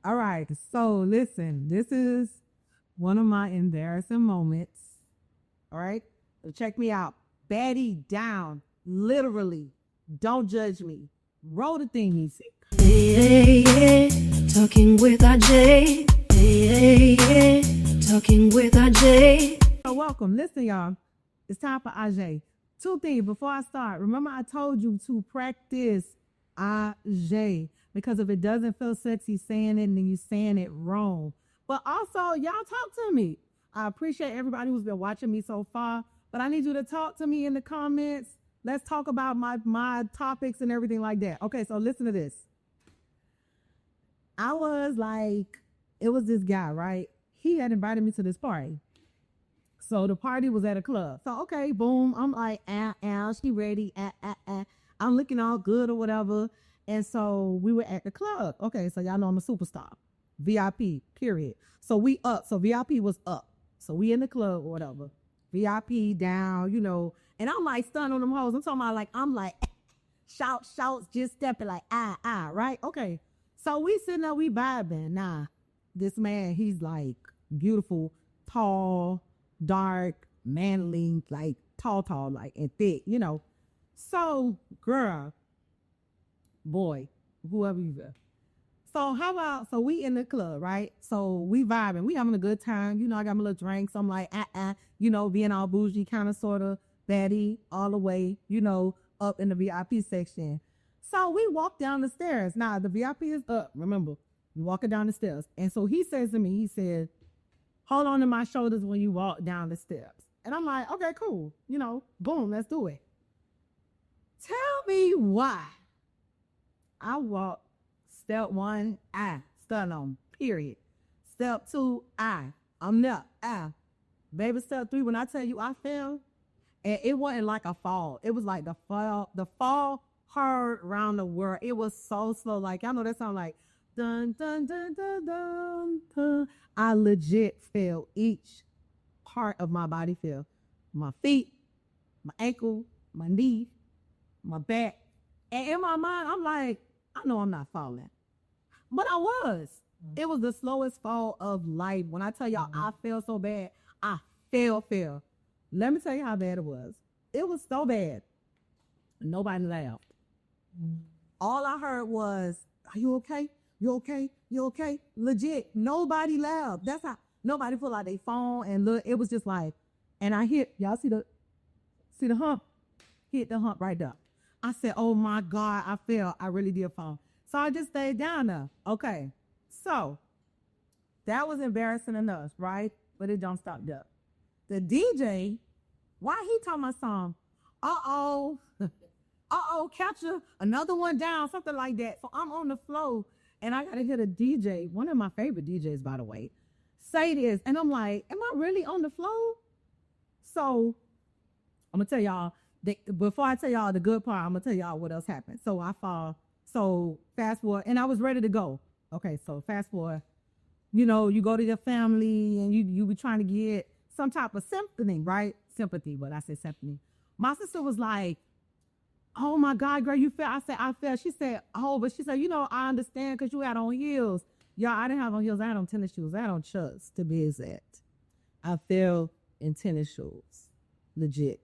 All right. So listen, this is one of my embarrassing moments. All right. So check me out. Baddie down. Literally. Don't judge me. Roll the theme music. Hey, hey, hey, talking with AuJ'ye. Hey, hey, hey, talking with AuJ'ye. So welcome. Listen, y'all. It's time for AuJ'ye. Two things before I start. Remember, I told you to practice AuJ'ye because if it doesn't feel sexy saying it, then you're saying it wrong. But also, y'all talk to me. I appreciate everybody who's been watching me so far, but I need you to talk to me in the comments. Let's talk about my topics and everything like that. Okay, so listen to this. I was like, it was this guy, right? He had invited me to this party. So the party was at a club. So, okay, boom. I'm like, she ready. I'm looking all good or whatever. And so we were at the club. Okay, so y'all know I'm a superstar. VIP, period. So we up. So VIP was up. So we in the club or whatever. VIP down, And I'm like stunned on them hoes. I'm talking about I'm like, shouts, just stepping like, right? Okay. So we sitting there, we vibing. Nah, this man, he's like beautiful, tall, dark, manly, like tall, like and thick, So, girl, boy, whoever you are. So we in the club, right? So we vibing, we having a good time. I got my little drinks. I'm like, being all bougie, kind of, sort of, baddie, all the way, up in the VIP section. So we walk down the stairs. Now the VIP is up. Remember, we walking down the stairs. And so he says to me, he said, hold on to my shoulders when you walk down the steps. And I'm like, okay, cool. Boom, let's do it. Tell me why. I walk step one, stun on, period. Step two, I'm there, Baby, step three, when I tell you I fell, and it wasn't like a fall. It was like the fall heard around the world. It was so slow. Like, y'all know that sound like dun, dun, dun, dun, dun, dun. I legit feel each part of my body feel. My feet, my ankle, my knee, my back. And in my mind, I'm like, I know I'm not falling. But I was. It was the slowest fall of life. When I tell y'all I felt so bad, I fell. Let me tell you how bad it was. It was so bad. Nobody laughed. All I heard was, are you okay? You okay? You okay? Legit. Nobody laughed. That's how nobody pulled out their phone and look. It was just like, and I hit, y'all see the hump? Hit the hump right there. I said, oh my God, I fell. I really did fall. So I just stayed down there. Okay. So that was embarrassing enough, right? But it don't stop there. The DJ, why he taught my song? Catch another one down, something like that. So I'm on the floor and I gotta hear the DJ, one of my favorite DJs, by the way, say this. And I'm like, am I really on the floor? So I'm gonna tell y'all, before I tell y'all the good part, I'm gonna tell y'all what else happened. So I fall. So fast forward, and I was ready to go. Okay, so fast forward, you go to your family and you be trying to get some type of sympathy, right? Sympathy, but I said sympathy. My sister was like, oh my God, girl, you fell. I said, I fell. She said, oh, but she said, I understand because you had on heels. Y'all, I didn't have on heels. I had on tennis shoes. I had on chucks, to be exact. I fell in tennis shoes. Legit.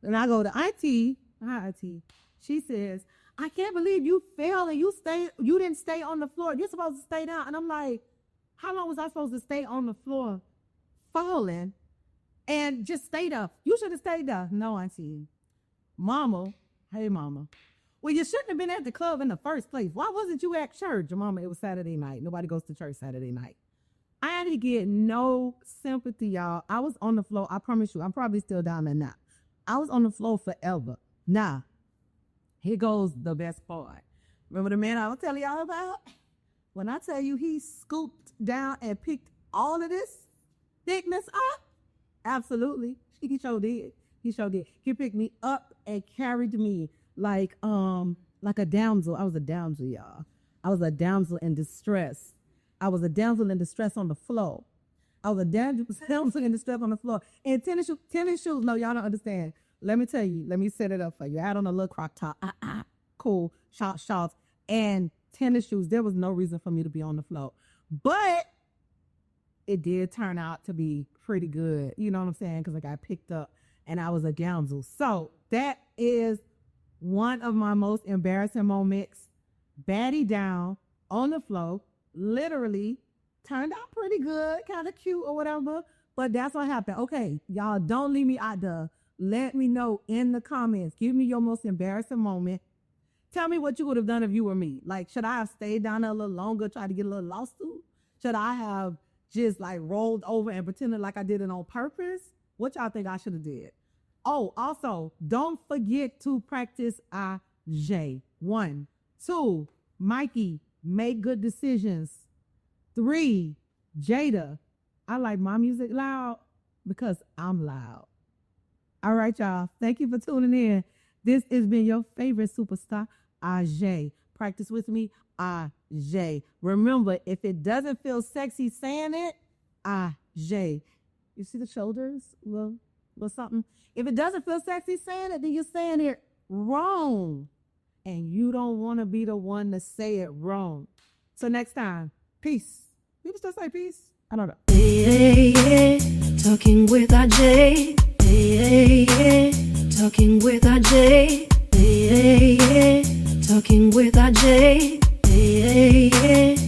And I go to Auntie. Hi, Auntie. She says, I can't believe you fell and you didn't stay on the floor. You're supposed to stay down. And I'm like, how long was I supposed to stay on the floor falling and just stay there? You should have stayed there. No, Auntie. Mama. Hey, Mama. Well, you shouldn't have been at the club in the first place. Why wasn't you at church? Your Mama, it was Saturday night. Nobody goes to church Saturday night. I didn't get no sympathy, y'all. I was on the floor. I promise you. I'm probably still down there now. I was on the floor forever. Now, here goes the best part. Remember the man I was telling y'all about? When I tell you he scooped down and picked all of this thickness up? Absolutely. He sure did. He sure did. He picked me up and carried me like a damsel. I was a damsel, y'all. I was a damsel in distress. I was a damsel in distress on the floor. I was a damsel in distress on the floor. And tennis shoes, no, y'all don't understand. Let me tell you, let me set it up for you. I had on a little croc top, cool, shorts, and tennis shoes. There was no reason for me to be on the floor. But it did turn out to be pretty good. You know what I'm saying? Because I got picked up and I was a damsel. So that is one of my most embarrassing moments. Baddie down on the floor, literally turned out pretty good, kind of cute or whatever. But that's what happened. Okay, y'all don't leave me out there. Let me know in the comments. Give me your most embarrassing moment. Tell me what you would have done if you were me. Like, should I have stayed down there a little longer, try to get a little lawsuit? Should I have just like rolled over and pretended like I did it on purpose? What y'all think I should have did? Oh, also, don't forget to practice AuJ'ye. 1. 2, Mikey, make good decisions. 3, Jada, I like my music loud because I'm loud. All right, y'all. Thank you for tuning in. This has been your favorite superstar, AuJ'ye. Practice with me, AuJ'ye. Remember, if it doesn't feel sexy saying it, AuJ'ye. You see the shoulders? Little something. If it doesn't feel sexy saying it, then you're saying it wrong. And you don't want to be the one to say it wrong. So next time, peace. People still say peace? I don't know. Hey, hey, hey, talking with AuJ'ye. Hey, hey, hey, talking with AuJ'ye. Hey, hey, hey, talking with AuJ'ye. Hey, hey, hey.